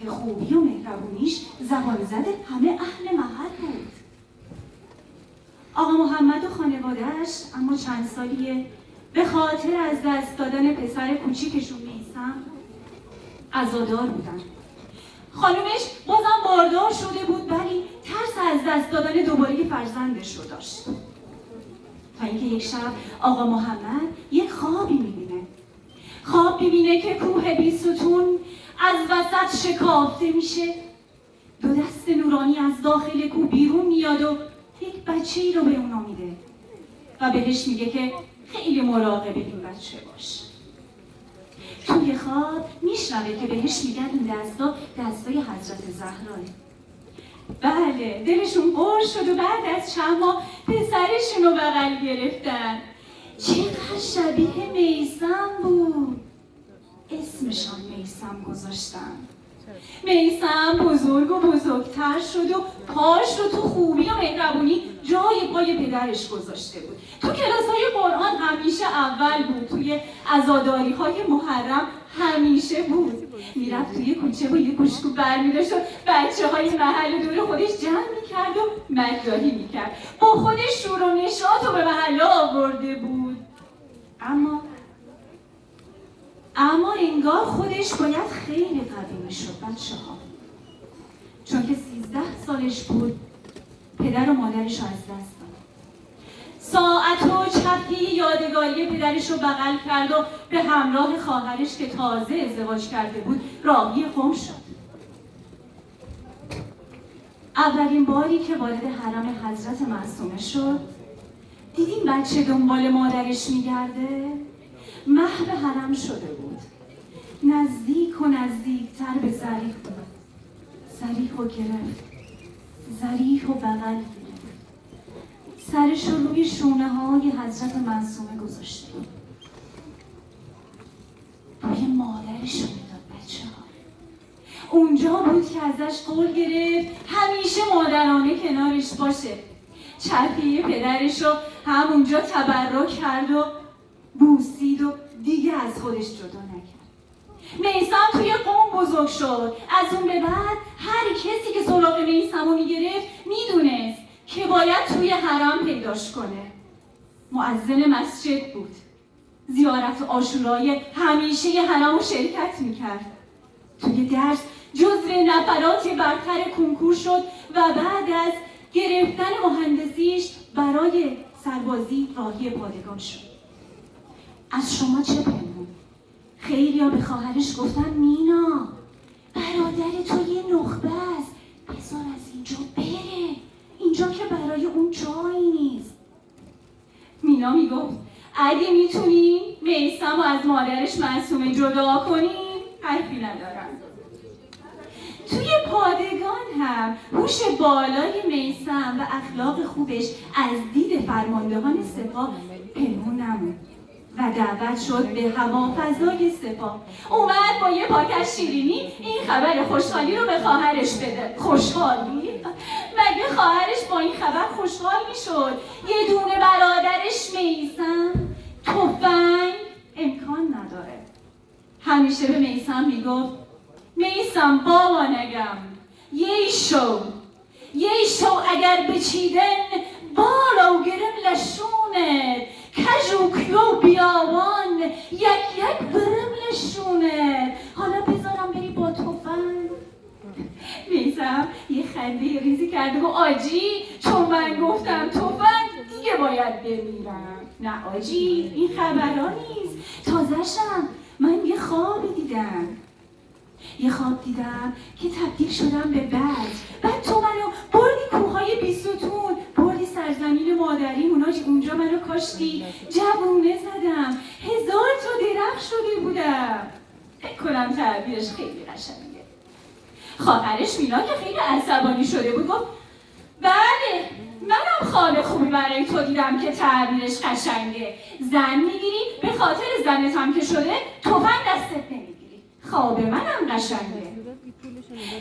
که خوبی و مهربونیش زبان زده همه اهل محل بود. آقا محمد و خانواده‌اش اما چند سالیه به خاطر از دست دادن پسر کوچیکشون میثم عزادار بودن. خانومش بازم باردار شده بود ولی ترس از دست دادن دوباره فرزندش رو داشت. تا اینکه یک شب آقا محمد یک خوابی میبینه. خواب میبینه که کوه بیستون از وسط شکافته میشه. دو دست نورانی از داخل کوه بیرون میاد و یک بچه‌ای رو به اونا میده و بهش میگه که خیلی مراقب این بچه باش. توی خواب میشنوه که بهش میگن این دستای حضرت زهراه. بله دلشون پر شد و بعد از چند ماه پسرشون رو بغل گرفتن. چقدر شبیه میثم بود. اسمشان میثم گذاشتن. میثم بزرگ و بزرگتر شد و پاش رو تو خوبی و مهربونی جای پای پدرش گذاشته بود. تو کلاس‌های قرآن همیشه اول بود. توی عزاداری‌های محرم همیشه بود. میرفت توی کوچه و یه گوشکو برمی‌داشت و بچه‌های محل دور خودش جمع می‌کرد و مداحی می‌کرد. با خودش شور و نشاط رو به محله آورده بود. اما انگار خودش باید خیلی قوی میشد بچه‌ها. چون که 13 سالش بود پدر و مادرش رو از دست داد. ساعت و چپی یادگاری پدرش رو بغل کرد و به همراه خواهرش که تازه ازدواج کرده بود راهی قم شد. اولین باری که وارد حرم حضرت معصومه شد دیدین بچه دنبال مادرش میگرده؟ محو حرم شده بود. نزدیک و نزدیکتر به ضریح بود. ضریح و گرفت. ضریح و بغل گرفت. سرش رو روی شونه های حضرت معصومه گذاشته. روی مادرش میداد بچه ها. اونجا بود که ازش قول گرفت همیشه مادرانه کنارش باشه. چپی پدرش رو همونجا تبرک کرد و بوسید و دیگه از خودش جدا نکرد. میثم توی قوم بزرگ شد. از اون به بعد هر کسی که سراغ میثم رو میگرفت میدونست که باید توی حرم پیداش کنه. مؤذن مسجد بود. زیارت عاشورای همیشه حرم رو شرکت میکرد. توی درس جزو نفرات برتر کنکور شد و بعد از گرفتن مهندسیش برای سربازی راهی پادگان شد. از شما چه پنهون؟ خیلیا به خواهرش گفتن مینا برادر تو یه نخبه است، بذار از اینجا بره، اینجا که برای اون جایی نیست. مینا میگفت اگه میتونی میثم رو از مادرش معصومه جدا کنی حرفی ندارم. توی پادگان هم هوش بالای میثم و اخلاق خوبش از دید فرماندهان سپاه پنهون نموند و دعوت شد به هوافضای سپاه. اومد با یه پاکت شیرینی این خبر خوشحالی رو به خواهرش بده. خوشحالی؟ مگه خواهرش با این خبر خوشحال میشد؟ یه دونه برادرش میثم تفنگ امکان نداره. همیشه به میثم میگفت میثم بابا نگم یه شو اگر بچیدن بالا و گرم لشونه کجو کیو بیابان یک برم لشونه. حالا بذارم بری با تفنگ. میثم یه خنده ریزی کرده و آجی چون من گفتم تفنگ دیگه باید بمیرم. نه آجی این خبرها نیست. تازه‌شم من یه خواب دیدم که تبدیل شدم به بعد تو منو بردی کوههای بیستون، بردی سرزمین مادریم اونجا منو کاشتی، جوونه زدم، 1000 تا درخت شده بودم. فکر کنم تعبیرش خیلی قشنگه. خواهرش مینا که خیلی عصبانی شده بود گفت بله منم خواب خوبی برای تو دیدم که تعبیرش قشنگه. زن میگیری به خاطر زنت هم که شده تفنگ دستت نمیگیری. خواب منم قشنگه.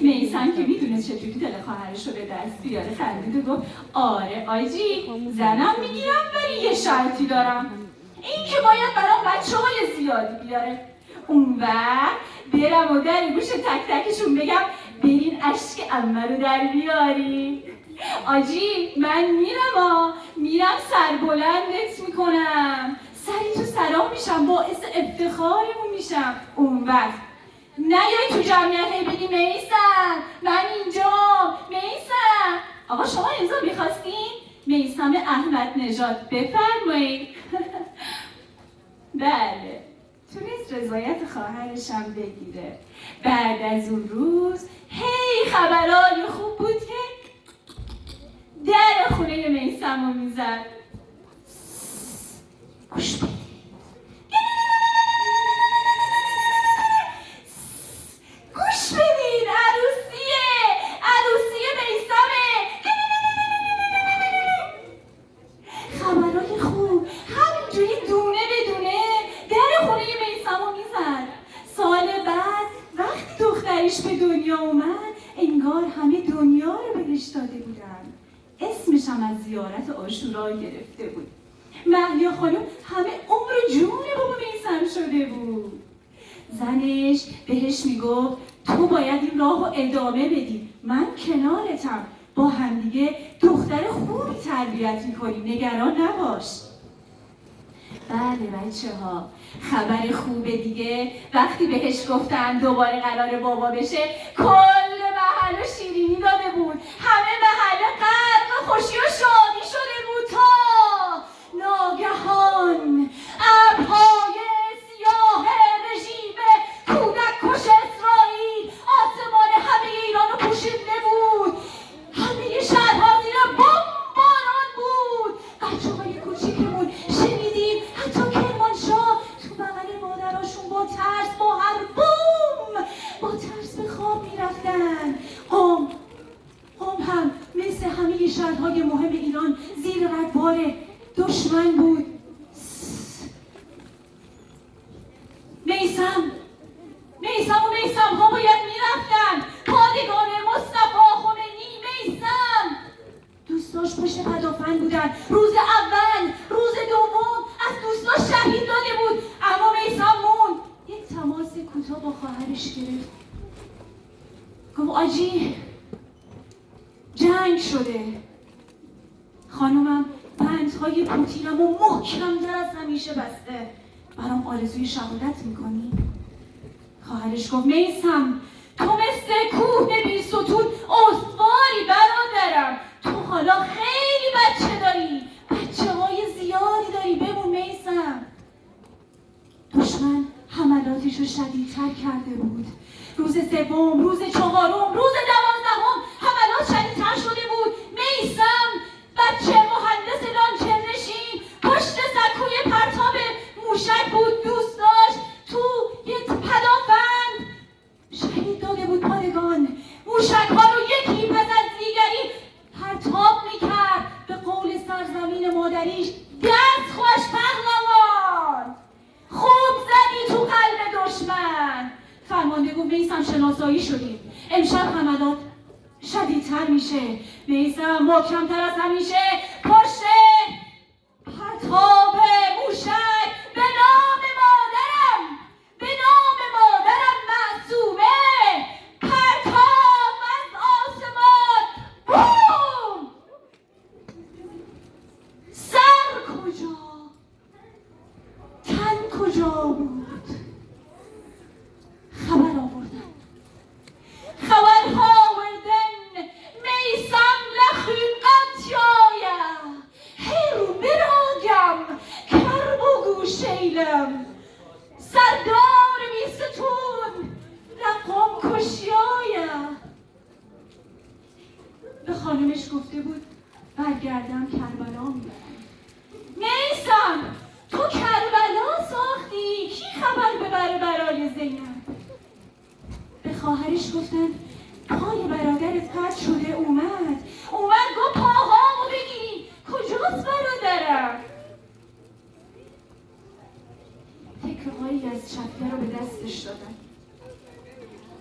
میثم که میدونه چجوری دل خواهرش رو به دست بیاره خندید و گفت آره آجی زنم میگیرم ولی یه شرطی دارم، این که باید برام بچه‌های زیادی بیاره. اون وقت برم و در گوش تک تکشون بگم برین اشک عمه رو در بیاری. آجی من میرم سربلندت میکنم، سری تو سرام میشم، باعث افتخارمون میشم. اون وقت نیای تو جمعیت هی بگی میثم من اینجام، میثم آقا شما امضا میخواستین؟ میثم احمد نژاد بفرمایید. بله تونست رضایت خواهرشم بگیره. بعد از اون روز هی خبرای خوب بود که در خونه میثم رو میزد. گوش بدید، گوش بدید، عروسی میثمه. خبرای خوب همینجوری دونه به دونه در خونه میثم رو میزد. سال بعد وقتی دخترش به دنیا اومد انگار همه دنیا رو بهش داده بودن. اسمش هم از زیارت عاشورا گرفته بود. مهیا خانم همه عمر جون بابا میثم شده بود. زنش بهش میگفت تو باید این راه رو ادامه بدی، من کنارتم، با همدیگه دختر خوبی تربیت میکنیم، نگران نباش. بله بچه ها، خبر خوبه دیگه. وقتی بهش گفتن دوباره قرار بابا بشه کل محله شیرینی داده بود، همه محله غرق خوشی و شادی شده بود تا ناگهان ابرهای سیاه رژیم کودک کش اسرائیل آسمان همه ایران رو پوشیده بود. همه شهرها زیر بمباران بود. بچه‌های کوچیکمون شنیدیم حتی کرمانشاه تو بغل مادراشون با ترس، با هر بوم با ترس به خواب میرفتن. قم هم مثل همه شهرهای مهم ایران زیر رگبار دشمن بود. میثم ها باید میرفتن. پادگان مصطفی خمینی میثم دوستاش پشت پدافند بودن. روز اول، روز دوم از دوستاش شهید داده بود، اما میثم موند. یک تماس کوتاه با خواهرش گرفت، گفت آجی جنگ شده. خانومم بندهای پوتینم و محکم‌تر از همیشه بسته، برام آرزوی شهادت میکنی؟ خواهرش گفت میثم تو مثل کوه بی ستون استواری برادرم. تو حالا خیلی بچه داری، بچه‌های زیادی داری، بمون میثم. دشمن حملاتش رو شدیدتر کرده بود. روز سوم، روز چهارم، روز دوازدهم حملات شدیدتر شده بود. میثم بچه مهندس لانچر نشین پشت سکوی پرتاب موشک بود. دوست داشت تو یک پدافند شهید داده بود. پادگان موشک ها رو یکی پس از دیگری پرتاب میکرد. به قول سرزمین مادریش دست خوش پهلوان، خوب زدی تو قلب دشمن. فرمانده گفت میثم شناسایی شدیم، امشب حملات شدیدتر میشه. میثم محکم‌تر از همیشه پشت پرتاب موشک به نام مادرم معصومه پرتاب از آسمان. بوم! سر کجا؟ تن کجا بود؟ خبر آوردن میثم لخیقتیایه هر براگم کر بگو شیلم سردار میستون رقم کشیایه. به خانمش گفته بود برگردم کربلا میبرم. میثم تو کربلا ساختی، کی خبر ببره برای زینب؟ به خواهرش گفتن پای برادرت قطع شده، اومد گفت پاهامو بگیری. کجاست برادرم؟ تکه‌هایی از چپیه رو به دستش دادن.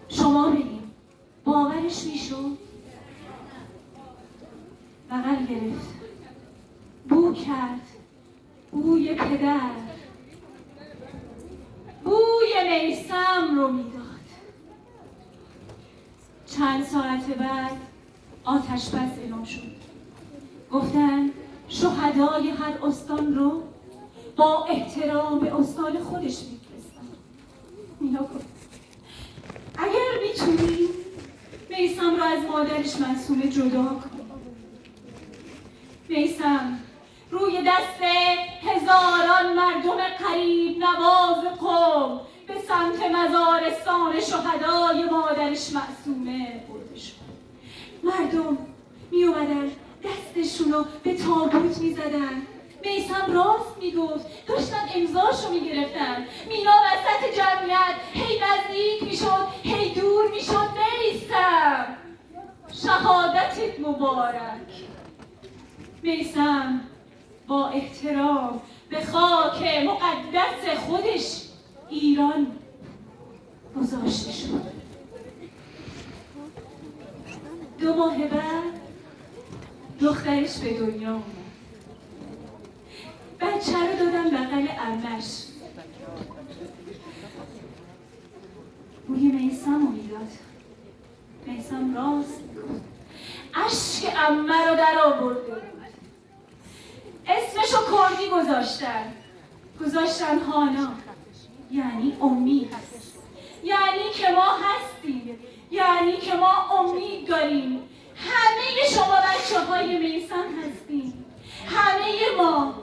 شما بگین باورش میشد؟ بغل گرفت، بو کرد، بوی پدر، بوی میثم. جان رو میداد. چند ساعت بعد آتش بس اعلام شد. گفتن شهدای هر استان رو با احترام به استان خودش میفرستن. اینا گفت اگر میتونی میثم رو از مادرش معصومه جدا کن. میثم روی دست هزاران مردم قریب نواز قوم به سمت مزارستان شهدای مادرش معصومه برده شد. مردم می اومدن دستشونو به تابوت می زدن. میثم راست می گفت. داشتن امضاشو می گرفتن. مینا وسط جمعیت هی نزدیک می شد هی دور می شد. میثم شهادتت مبارک. میثم با احترام به خاک مقدس خودش ایران گذاشته شد. 2 ماه بعد دخترش به دنیا اومد. بچه رو دادم بغل عمش. روی میثم رو میداد. میثم راست میگفت. اشک عمه رو در آورده بود. اسمشو کردی گذاشتن هانا، یعنی امید. یعنی که ما هستیم، یعنی که ما امید داریم. همه شما بچه های میثم هستیم. همه ما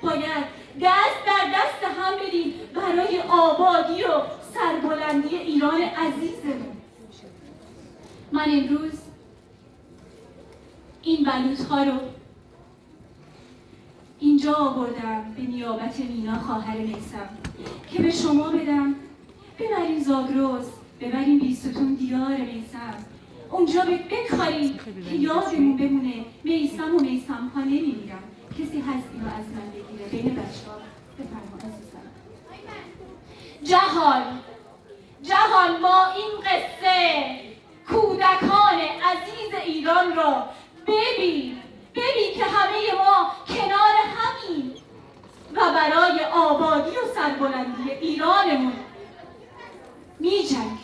باید دست در دست هم بدیم برای آبادی و سربلندی ایران عزیزمون. من امروز این بلوط ها رو اینجا آوردم به نیابت مینا خواهر میثم که به شما بدم. ببریم زاگرس، ببریم بیستون دیار میثم. اونجا بکاریم که یادمون بمونه میثم و میثم ها نمیمیرن. کسی هست اینو از من بگیره بین بچه ها؟ بفرما عزیزم. جهان ما این قصه کودکان عزیز ایران را ببین که همه ما کنار همین و برای آبادی و سربلندی ایرانمون می‌جنگیم.